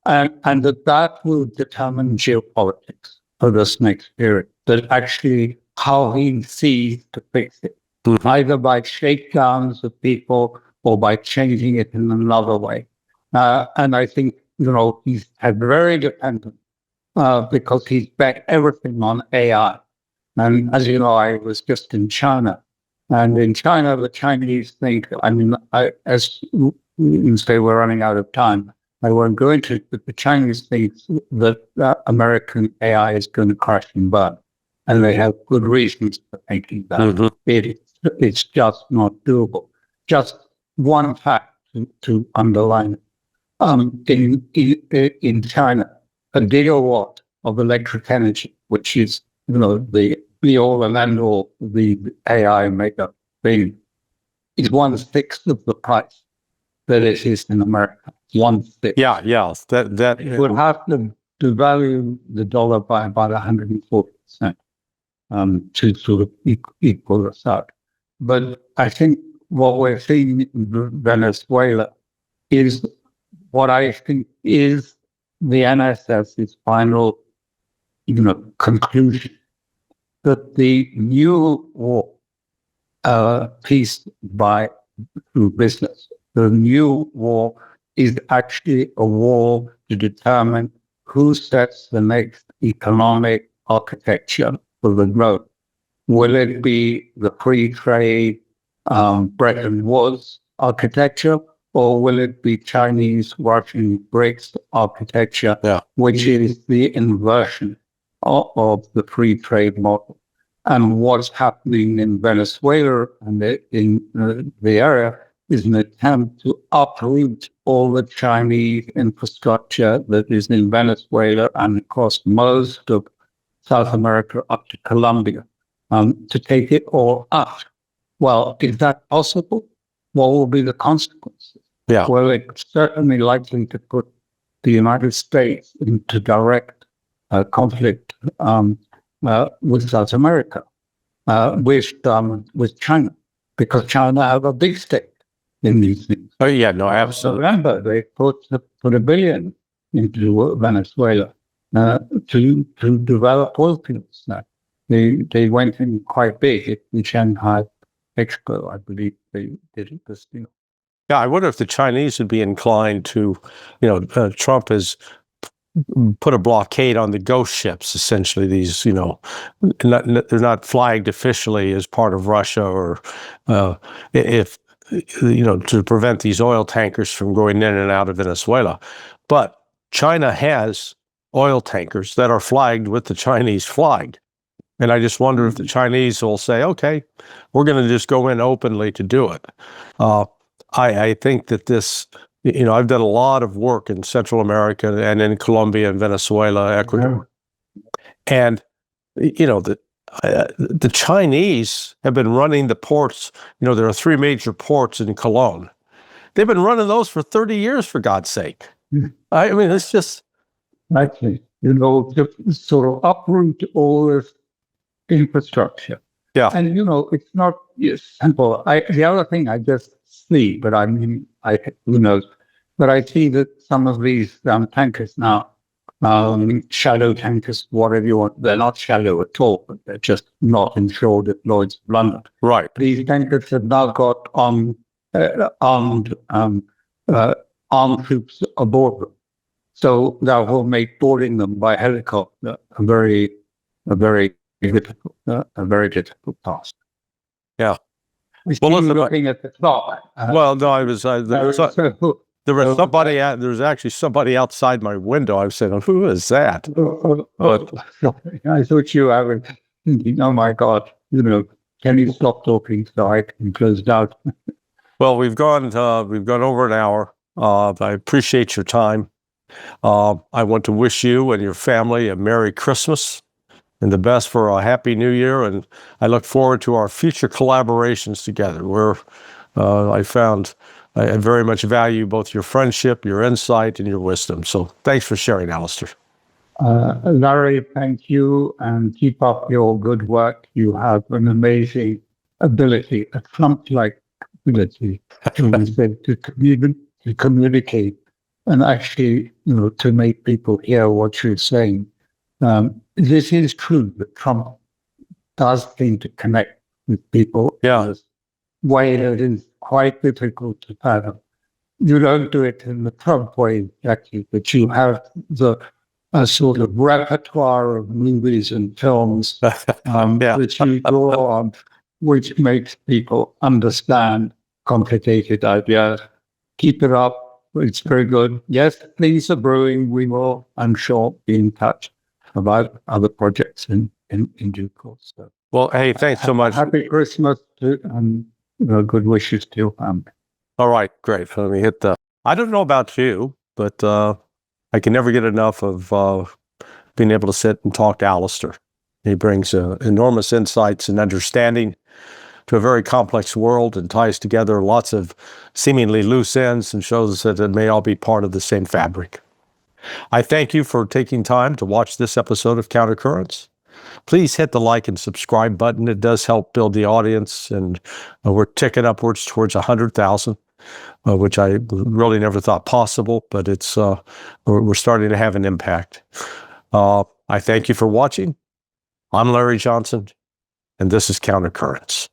And that will determine geopolitics for this next period, that actually how he sees to fix it, either by shakedowns of people or by changing it in another way. And I think, he's had very dependent because he's bet everything on AI. And as you know, I was just in China. And in China, the Chinese think, as you say, we're running out of time. I won't go into it, but the Chinese think that American AI is going to crash and burn. And they have good reasons for thinking that. Mm-hmm. It's just not doable. Just one fact to underline it. In China, a gigawatt of electric energy, which is, the all and end all, the AI makeup thing, is 1/6 of the price that it is in America. 1/6. Yeah. That would have to value the dollar by about 140% to sort of equal this out. But I think what we're seeing in Venezuela is what I think is the NSS's final, conclusion, that the new war, peace through business, the new war is actually a war to determine who sets the next economic architecture for the growth. Will it be the free trade Bretton Woods architecture, or will it be Chinese, Russian, BRICS architecture, which is the inversion of the free trade model? And what's happening in Venezuela and in the area is an attempt to uproot all the Chinese infrastructure that is in Venezuela and across most of South America up to Colombia, to take it all out. Well, is that possible? What will be the consequences? Yeah. Well, it's certainly likely to put the United States into direct conflict with South America, with China, because China have a big stake in these things. Oh yeah, no, absolutely. Remember, they put $1 billion into Venezuela to develop oil fields. Now, they went in quite big in Shanghai Expo, I believe they did this. Yeah, I wonder if the Chinese would be inclined to, Trump has put a blockade on the ghost ships, essentially. These, they're not flagged officially as part of Russia, or if, to prevent these oil tankers from going in and out of Venezuela. But China has oil tankers that are flagged with the Chinese flag. And I just wonder if the Chinese will say, okay, we're going to just go in openly to do it. I think that this I've done a lot of work in Central America and in Colombia and Venezuela, Ecuador. And, the Chinese have been running the ports. There are 3 major ports in Cologne. They've been running those for 30 years, for God's sake. I mean, it's just... Actually, to sort of uproot all this infrastructure. Yeah. And, it's not simple. The other thing I just see, but I mean, who knows, but I see that some of these tankers now, shadow tankers, whatever you want, they're not shallow at all, but they're just not insured at Lloyd's of London. Right. These tankers have now got armed troops aboard them. So that will make boarding them by helicopter a very difficult task. Yeah. Well, looking at the clock. Well, no, there was actually somebody outside my window. I was saying, "Who is that?" I thought you were thinking, "Oh my God, can you stop talking so I can close out?" Well, we've gone over an hour. I appreciate your time. I want to wish you and your family a Merry Christmas and the best for a Happy New Year. And I look forward to our future collaborations together, where I very much value both your friendship, your insight, and your wisdom. So thanks for sharing, Alastair. Larry, thank you, and keep up your good work. You have an amazing ability, a Trump-like ability to communicate and actually, to make people hear what you're saying. This is true that Trump does seem to connect with people in a way that is quite difficult to fathom. You don't do it in the Trump way, exactly, but you have a sort of repertoire of movies and films that you draw on, which makes people understand complicated ideas. Keep it up. It's very good. Yes, things are brewing. We will, I'm sure, be in touch about other projects in due course. So, well, hey, thanks so much. Happy Christmas and good wishes to your family. All right, great. Let me hit I don't know about you, but I can never get enough of being able to sit and talk to Alastair. He brings enormous insights and understanding to a very complex world and ties together lots of seemingly loose ends and shows that it may all be part of the same fabric. I thank you for taking time to watch this episode of Countercurrents. Please hit the like and subscribe button. It does help build the audience, and we're ticking upwards towards 100,000, which I really never thought possible, but it's we're starting to have an impact. I thank you for watching. I'm Larry Johnson, and this is Countercurrents.